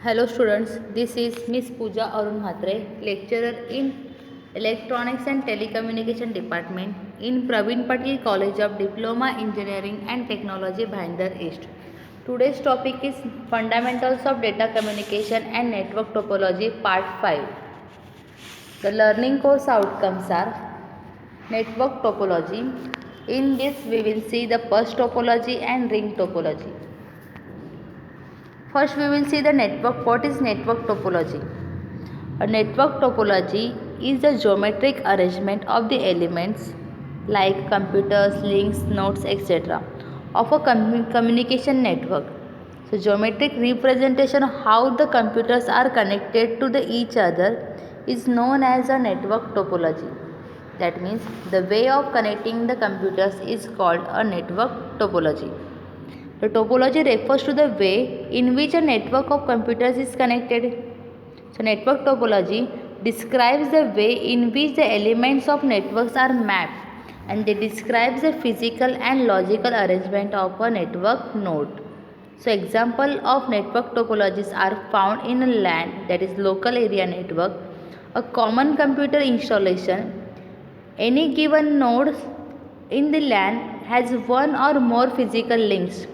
Hello students, this is Miss Pooja Arun Mhatre, lecturer in Electronics and Telecommunication Department in Praveen Patil College of Diploma Engineering and Technology, Bhayandar East. Today's topic is Fundamentals of Data Communication and Network Topology Part 5. The learning course outcomes are Network Topology. In this we will see the bus topology and ring topology. First we will see the network. What is network topology? A network topology is the geometric arrangement of the elements like computers, links, nodes, etc. of a communication network. So geometric representation of how the computers are connected to each other is known as a network topology. That means the way of connecting the computers is called a network topology. The topology refers to the way in which a network of computers is connected. So network topology describes the way in which the elements of networks are mapped, and it describes the physical and logical arrangement of a network node. So example of network topologies are found in a LAN, that is local area network, a common computer installation. Any given node in the LAN has one or more physical links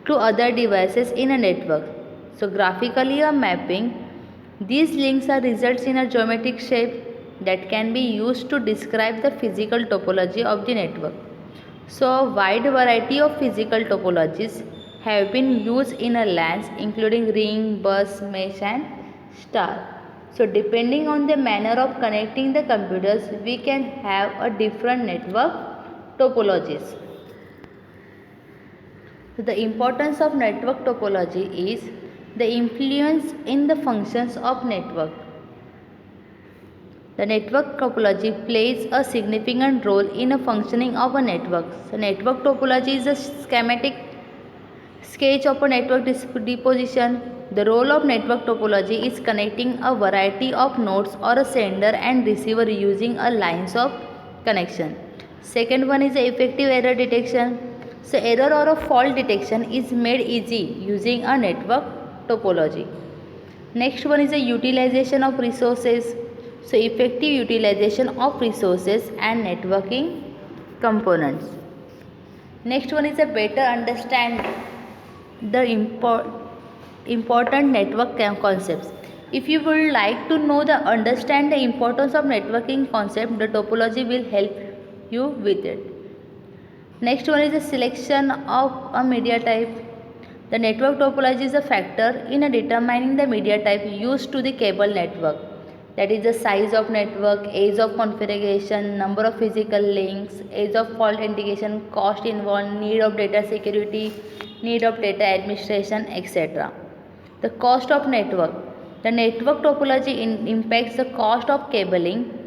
to other devices in a network. So graphically a mapping, these links are results in a geometric shape that can be used to describe the physical topology of the network. So a wide variety of physical topologies have been used in a LANs including ring, bus, mesh and star. So depending on the manner of connecting the computers, we can have a different network topologies. So the importance of network topology is the influence in the functions of network. The network topology plays a significant role in the functioning of a network. So network topology is a schematic sketch of a network deposition. The role of network topology is connecting a variety of nodes or a sender and receiver using a lines of connection. Second one is the effective error detection. So error or a fault detection is made easy using a network topology. Next one is the utilization of resources. So effective utilization of resources and networking components. Next one is a better understand the important network concepts. If you would like to know the understand the importance of networking concept, the topology will help you with it. Next one is the selection of a media type. The network topology is a factor in determining the media type used to the cable network. That is the size of network, age of configuration, number of physical links, age of fault indication, cost involved, need of data security, need of data administration, etc. The cost of network. The network topology impacts the cost of cabling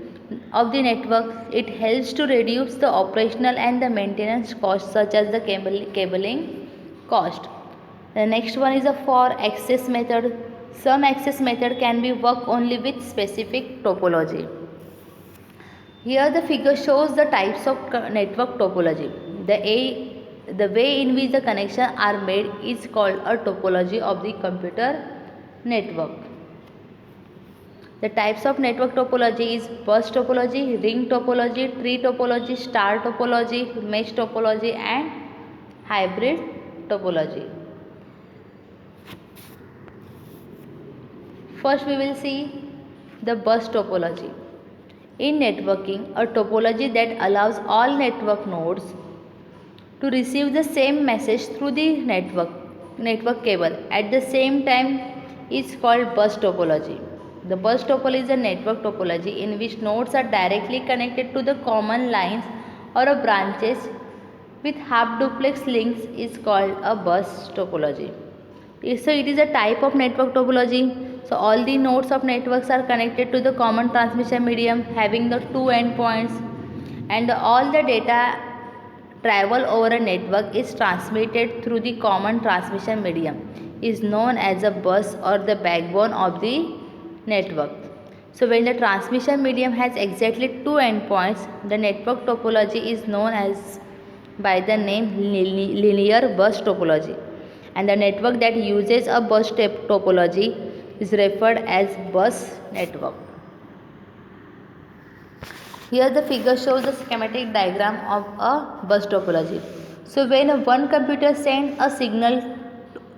of the network. It helps to reduce the operational and the maintenance costs such as the cabling cost. The next one is a for access method. Some access method can be work only with specific topology. Here the figure shows the types of network topology. The way in which the connections are made is called a topology of the computer network. The types of network topology is bus topology, ring topology, tree topology, star topology, mesh topology and hybrid topology. First we will see the bus topology. In networking, a topology that allows all network nodes to receive the same message through the network cable at the same time is called bus topology. The bus topology is a network topology in which nodes are directly connected to the common lines or a branches with half duplex links is called a bus topology. So it is a type of network topology. So all the nodes of networks are connected to the common transmission medium having the two endpoints, and all the data travel over a network is transmitted through the common transmission medium is known as a bus or the backbone of the network. So when the transmission medium has exactly two endpoints, the network topology is known as by the name linear bus topology. And the network that uses a bus topology is referred as bus network. Here the figure shows the schematic diagram of a bus topology. So when one computer sends a signal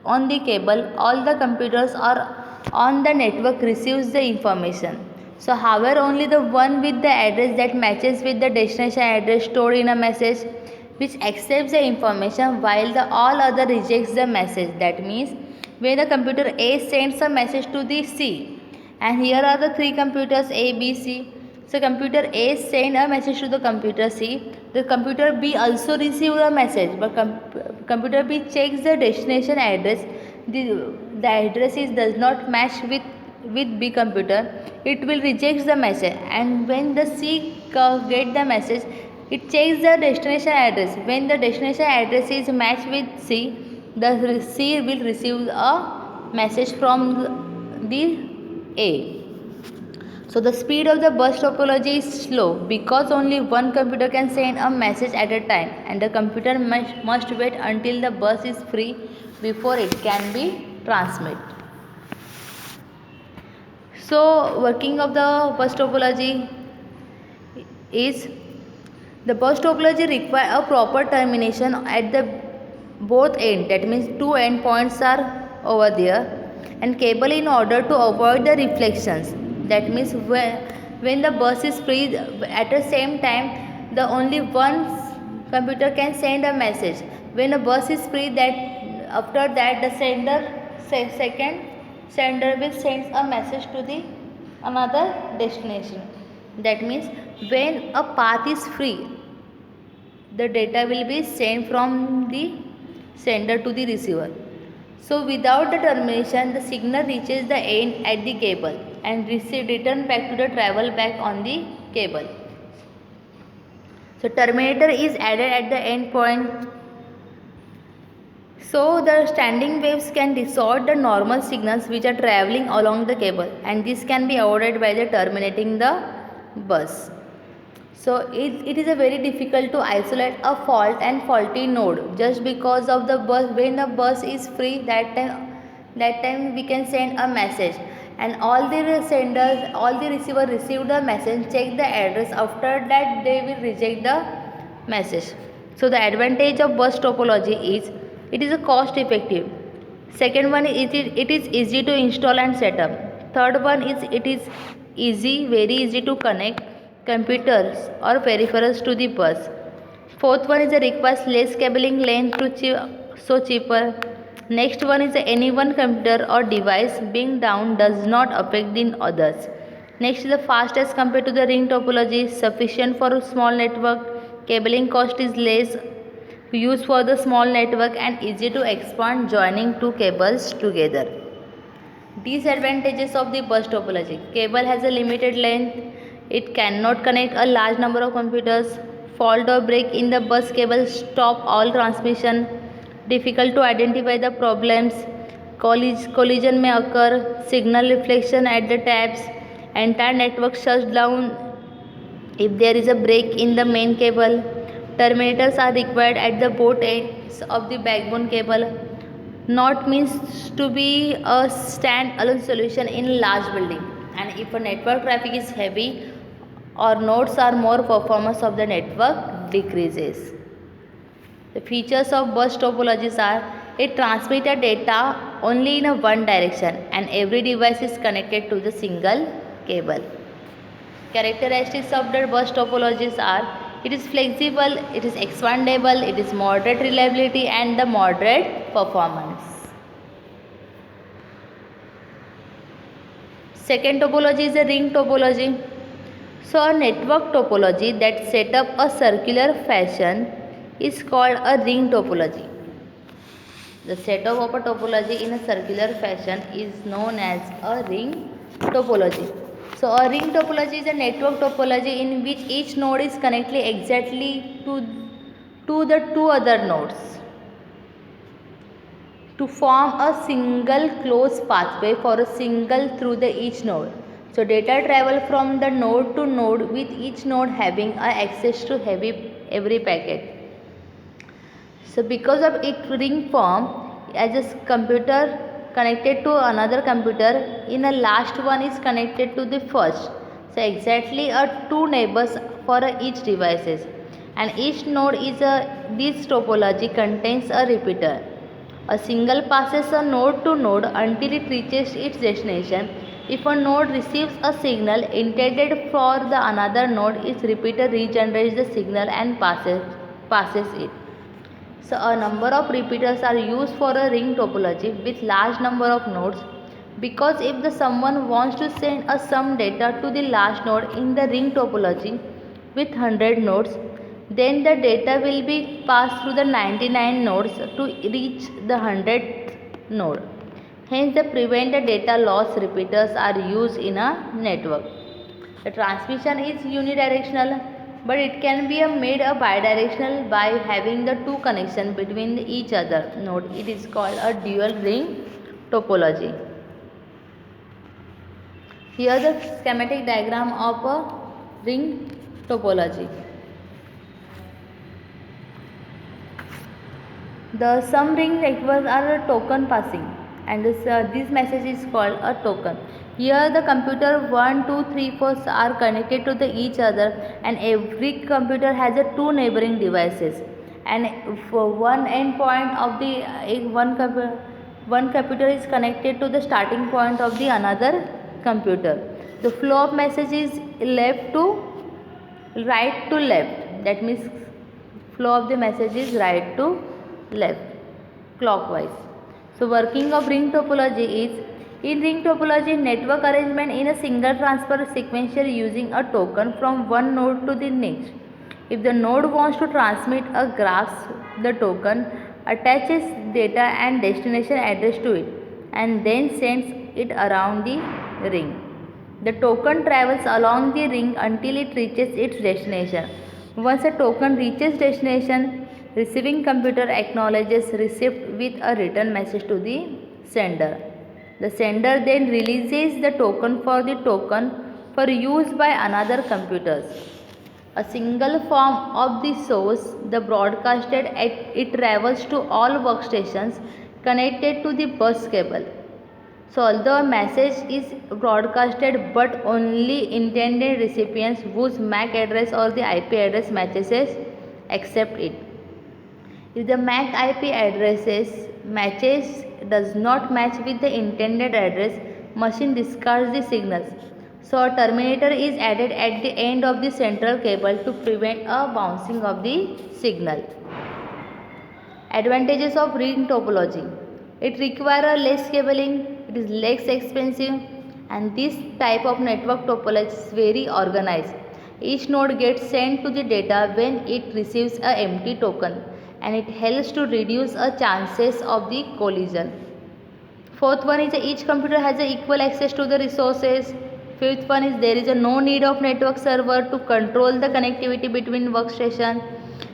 on the cable, all the computers are on the network receives the information. So however, only the one with the address that matches with the destination address stored in a message which accepts the information, while the all other rejects the message. That means when the computer A sends a message to the C, and here are the three computers A, B, C. So computer A send a message to the computer C. The computer B also receive a message, but computer B checks the destination address. The address does not match with B computer. It will reject the message, and when the C get the message, it checks the destination address. When the destination address is matched with C, the C will receive a message from the A. So the speed of the bus topology is slow because only one computer can send a message at a time, and the computer must wait until the bus is free before it can be transmitted. So working of the bus topology is, the bus topology require a proper termination at the both end. That means two endpoints are over there, and cable in order to avoid the reflections. That means when the bus is free at the same time, the only one computer can send a message. When a bus is free, that after that the second sender will send a message to the another destination. That means when a path is free, the data will be sent from the sender to the receiver. So without the termination, the signal reaches the end at the cable and return back to the travel back on the cable. So terminator is added at the end point. So the standing waves can distort the normal signals which are traveling along the cable, and this can be avoided by the terminating the bus. So it is a very difficult to isolate a fault and faulty node just because of the bus. When the bus is free, that time we can send a message, and all the senders, all the receiver receive the message, check the address. After that they will reject the message. So the advantage of bus topology is it is a cost effective. Second one is it is easy to install and set up. Third one is it is very easy to connect computers or peripherals to the bus. Fourth one is it requires less cabling length so cheaper. Next one is any one computer or device being down does not affect the others. Next is the fastest compared to the ring topology, sufficient for a small network, cabling cost is less, used for the small network, and easy to expand joining two cables together. Disadvantages of the bus topology: cable has a limited length, it cannot connect a large number of computers, fault or break in the bus cable stop all transmission, difficult to identify the problems, collision may occur, signal reflection at the taps, entire network shuts down if there is a break in the main cable, terminators are required at the both ends of the backbone cable. Not means to be a stand-alone solution in large building, and if a network traffic is heavy or nodes are more, performance of the network decreases. The features of bus topologies are it transmits data only in a one direction and every device is connected to the single cable. Characteristics of the bus topologies are it is flexible, it is expandable, it is moderate reliability and the moderate performance. Second topology is a ring topology. So a network topology that set up a circular fashion is called a ring topology. The setup of a topology in a circular fashion is known as a ring topology. So a ring topology is a network topology in which each node is connected exactly to the two other nodes to form a single closed pathway for a single through the each node. So data travel from the node to node with each node having access to every packet. So because of its ring form, as a computer connected to another computer, in a last one is connected to the first. So exactly two neighbors for each devices, and each node is this topology contains a repeater. A single passes a node to node until it reaches its destination. If a node receives a signal intended for the another node, its repeater regenerates the signal and passes it. So a number of repeaters are used for a ring topology with large number of nodes, because if the someone wants to send some data to the last node in the ring topology with 100 nodes, then the data will be passed through the 99 nodes to reach the 100th node. Hence, to prevent the data loss, repeaters are used in a network. The transmission is unidirectional, but it can be made a bidirectional by having the two connections between each other node. It is called a dual ring topology. Here the schematic diagram of a ring topology. The some ring networks are a token passing, and this message is called a token. Here the computer 1, 2, 3, 4 are connected to each other, and every computer has two neighboring devices, and for one endpoint of the one computer is connected to the starting point of the another computer. The flow of message is left to right to left. That means flow of the message is right to left clockwise. So working of ring topology is, in ring topology, network arrangement in a single transfer sequential using a token from one node to the next. If the node wants to transmit a graph, the token attaches data and destination address to it and then sends it around the ring. The token travels along the ring until it reaches its destination. Once a token reaches destination, receiving computer acknowledges receipt with a return message to the sender. The sender then releases the token for use by another computers. A single form of the source, the broadcasted, it travels to all workstations connected to the bus cable. So although a message is broadcasted, but only intended recipients whose MAC address or the IP address matches accept it. If the MAC IP matches does not match with the intended address, machine discards the signals. So a terminator is added at the end of the central cable to prevent a bouncing of the signal. Advantages of ring topology. It requires less cabling, it is less expensive, and this type of network topology is very organized. Each node gets sent to the data when it receives an empty token, and it helps to reduce chances of the collision. Fourth one is each computer has equal access to the resources. Fifth one is there is no need of network server to control the connectivity between workstations,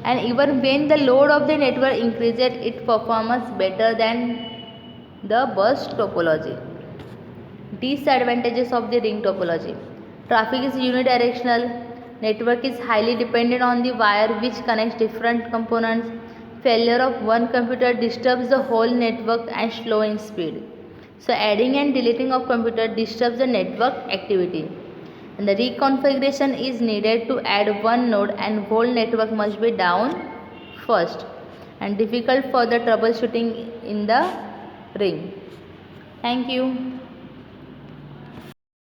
and even when the load of the network increases, it performs better than the bus topology. Disadvantages of the ring topology. Traffic is unidirectional. Network is highly dependent on the wire which connects different components. Failure of one computer disturbs the whole network and slow in speed. So adding and deleting of computer disturbs the network activity. And the reconfiguration is needed to add one node, and whole network must be down first, and difficult for the troubleshooting in the ring. Thank you.